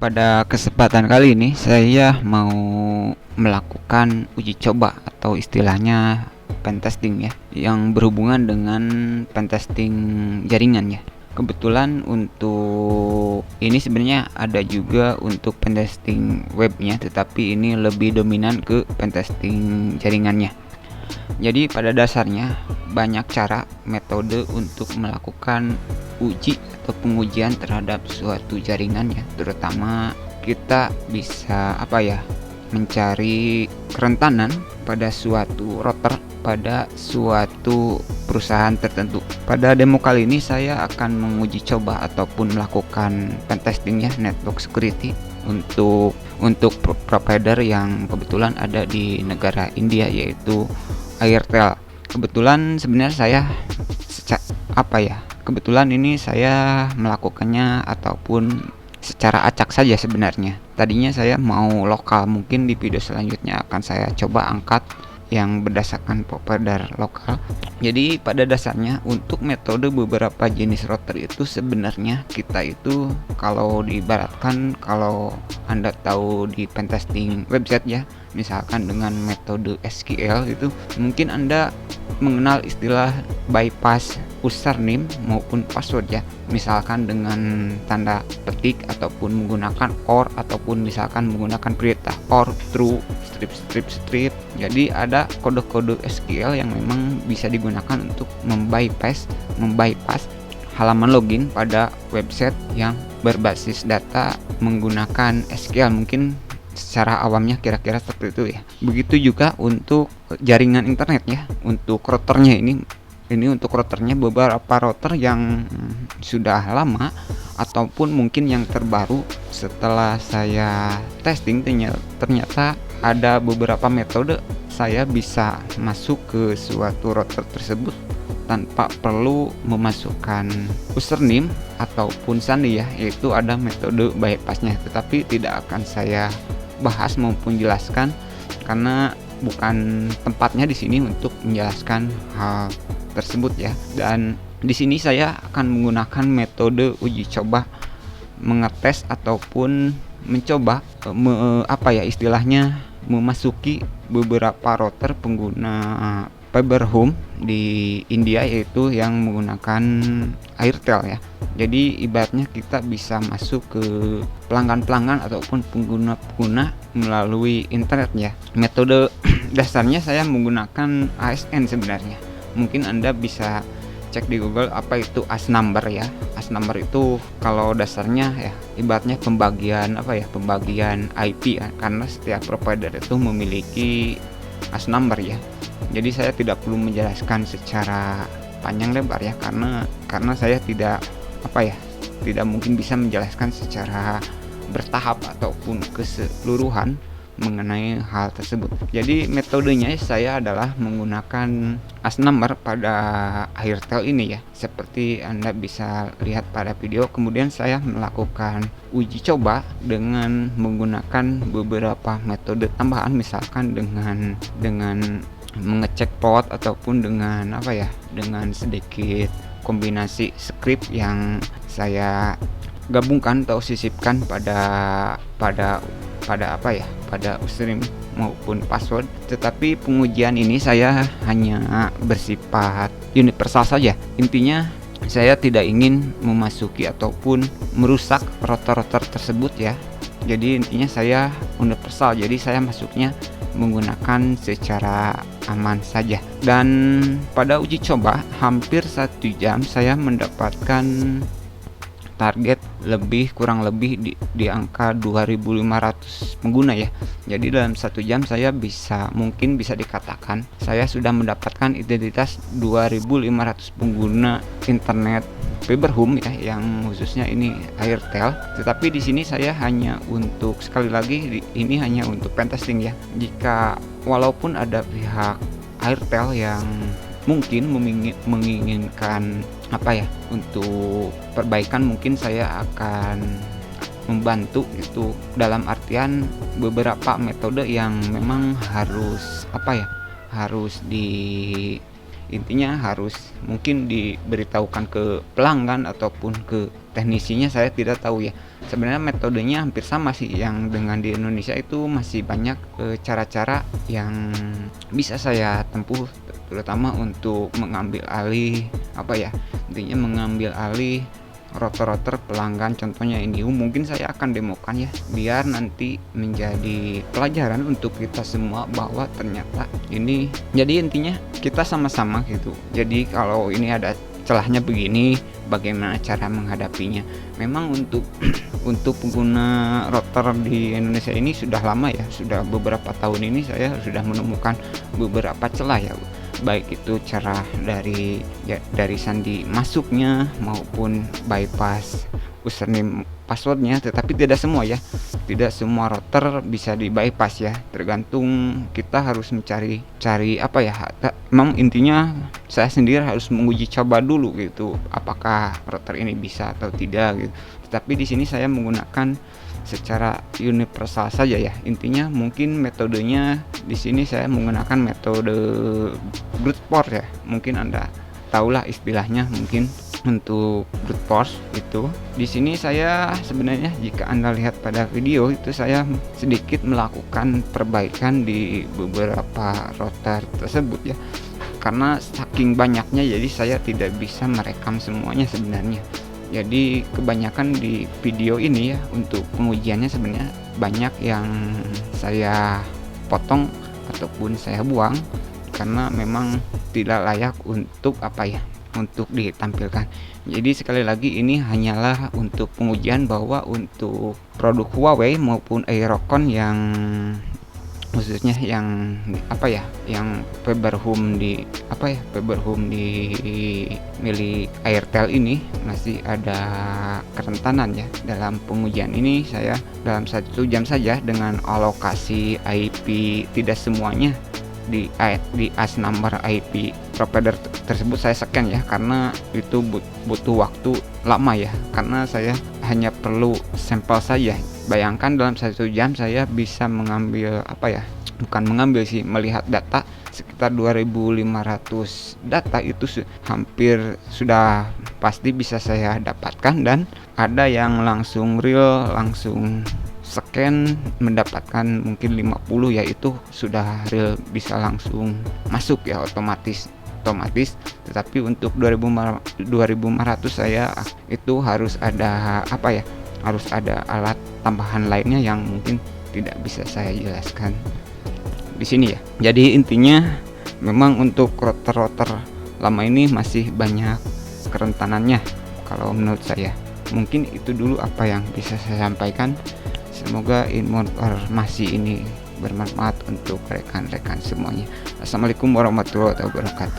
Pada kesempatan kali ini saya mau melakukan uji coba atau istilahnya pentesting ya, yang berhubungan dengan pentesting jaringan ya. Kebetulan untuk ini sebenarnya ada juga untuk pentesting webnya, tetapi ini lebih dominan ke pentesting jaringannya. Jadi pada dasarnya banyak cara metode untuk melakukan uji atau pengujian terhadap suatu jaringan ya, terutama kita bisa mencari kerentanan pada suatu router pada suatu perusahaan tertentu. Pada demo kali ini saya akan menguji coba ataupun melakukan pentesting ya, network security untuk provider yang kebetulan ada di negara India, yaitu Airtel. Kebetulan sebenarnya saya kebetulan ini saya melakukannya ataupun secara acak saja sebenarnya. Tadinya saya mau lokal, mungkin di video selanjutnya akan saya coba angkat yang berdasarkan provider lokal. Jadi pada dasarnya untuk metode beberapa jenis router itu sebenarnya kita itu kalau diibaratkan, kalau Anda tahu di pentesting website ya, misalkan dengan metode SQL itu mungkin Anda mengenal istilah bypass username maupun password ya, misalkan dengan tanda petik ataupun menggunakan OR ataupun misalkan menggunakan perintah OR true strip. Jadi ada kode-kode SQL yang memang bisa digunakan untuk membypass halaman login pada website yang berbasis data menggunakan SQL. Mungkin secara awamnya kira-kira seperti itu ya. Begitu juga untuk jaringan internet ya. Untuk routernya ini untuk routernya beberapa router yang sudah lama ataupun mungkin yang terbaru setelah saya testing, ternyata ada beberapa metode saya bisa masuk ke suatu router tersebut tanpa perlu memasukkan username ataupun sandi ya, yaitu ada metode bypassnya, tetapi tidak akan saya bahas maupun jelaskan karena bukan tempatnya di sini untuk menjelaskan hal tersebut ya. Dan di sini saya akan menggunakan metode uji coba, mengetes ataupun mencoba istilahnya memasuki beberapa router pengguna fiber home di India, yaitu yang menggunakan Airtel ya. Jadi ibaratnya kita bisa masuk ke pelanggan-pelanggan ataupun pengguna-pengguna melalui internet ya. Metode dasarnya saya menggunakan ASN sebenarnya. Mungkin Anda bisa cek di Google apa itu AS number ya. AS number itu kalau dasarnya ya ibaratnya pembagian IP ya, karena setiap provider itu memiliki AS number ya. Jadi saya tidak perlu menjelaskan secara panjang lebar ya, karena saya tidak mungkin bisa menjelaskan secara bertahap ataupun keseluruhan mengenai hal tersebut. Jadi metodenya saya adalah menggunakan AS number pada Airtel ini ya, seperti Anda bisa lihat pada video. Kemudian saya melakukan uji coba dengan menggunakan beberapa metode tambahan, misalkan dengan mengecek port ataupun dengan sedikit kombinasi script yang saya gabungkan atau sisipkan pada username maupun password. Tetapi pengujian ini saya hanya bersifat universal saja. Intinya saya tidak ingin memasuki ataupun merusak router-router tersebut ya. Jadi intinya saya universal, jadi saya masuknya menggunakan secara aman saja. Dan pada uji coba hampir 1 jam saya mendapatkan target kurang lebih di angka 2.500 pengguna ya. Jadi dalam 1 jam saya mungkin bisa dikatakan saya sudah mendapatkan identitas 2.500 pengguna internet fiber home ya, yang khususnya ini Airtel. Tetapi di sini saya hanya untuk, sekali lagi ini hanya untuk pentesting ya. Jika walaupun ada pihak Airtel yang mungkin menginginkan untuk perbaikan, mungkin saya akan membantu itu, dalam artian beberapa metode yang memang harus intinya harus mungkin diberitahukan ke pelanggan ataupun ke teknisinya, saya tidak tahu ya. Sebenarnya metodenya hampir sama sih yang dengan di Indonesia, itu masih banyak cara-cara yang bisa saya tempuh, terutama untuk mengambil alih intinya mengambil alih rotor-rotor pelanggan. Contohnya ini mungkin saya akan demokan ya, biar nanti menjadi pelajaran untuk kita semua bahwa ternyata ini, jadi intinya kita sama-sama gitu. Jadi kalau ini ada celahnya begini, bagaimana cara menghadapinya. Memang untuk untuk pengguna rotor di Indonesia ini sudah lama ya, sudah beberapa tahun ini saya sudah menemukan beberapa celah ya, baik itu cara dari sandi masuknya maupun bypass username passwordnya. Tetapi tidak semua ya, tidak semua router bisa di bypass ya, tergantung kita harus mencari memang intinya saya sendiri harus menguji coba dulu gitu, apakah router ini bisa atau tidak gitu. Tetapi di sini saya menggunakan secara universal saja ya. Intinya mungkin metodenya di sini saya menggunakan metode brute force ya. Mungkin Anda tahulah istilahnya mungkin untuk brute force itu. Di sini saya sebenarnya jika Anda lihat pada video itu, saya sedikit melakukan perbaikan di beberapa router tersebut ya. Karena saking banyaknya jadi saya tidak bisa merekam semuanya sebenarnya. Jadi kebanyakan di video ini ya untuk pengujiannya sebenarnya banyak yang saya potong ataupun saya buang karena memang tidak layak untuk untuk ditampilkan. Jadi sekali lagi ini hanyalah untuk pengujian bahwa untuk produk Huawei maupun Aerocon yang khususnya yang yang Fiber Home di milik Airtel ini masih ada kerentanan ya. Dalam pengujian ini saya dalam 1 jam saja dengan alokasi IP tidak semuanya di as number IP provider tersebut saya scan ya, karena itu butuh waktu lama ya, karena saya hanya perlu sampel saja. Bayangkan dalam 1 jam saya bisa mengambil melihat data sekitar 2.500 data. Itu hampir sudah pasti bisa saya dapatkan, dan ada yang langsung real, langsung scan mendapatkan mungkin 50 ya, itu sudah real bisa langsung masuk ya otomatis. Tetapi untuk 2.500 saya itu harus ada harus ada alat tambahan lainnya yang mungkin tidak bisa saya jelaskan di sini ya. Jadi intinya memang untuk router lama ini masih banyak kerentanannya kalau menurut saya. Mungkin itu dulu apa yang bisa saya sampaikan. Semoga informasi ini bermanfaat untuk rekan-rekan semuanya. Assalamualaikum warahmatullahi wabarakatuh.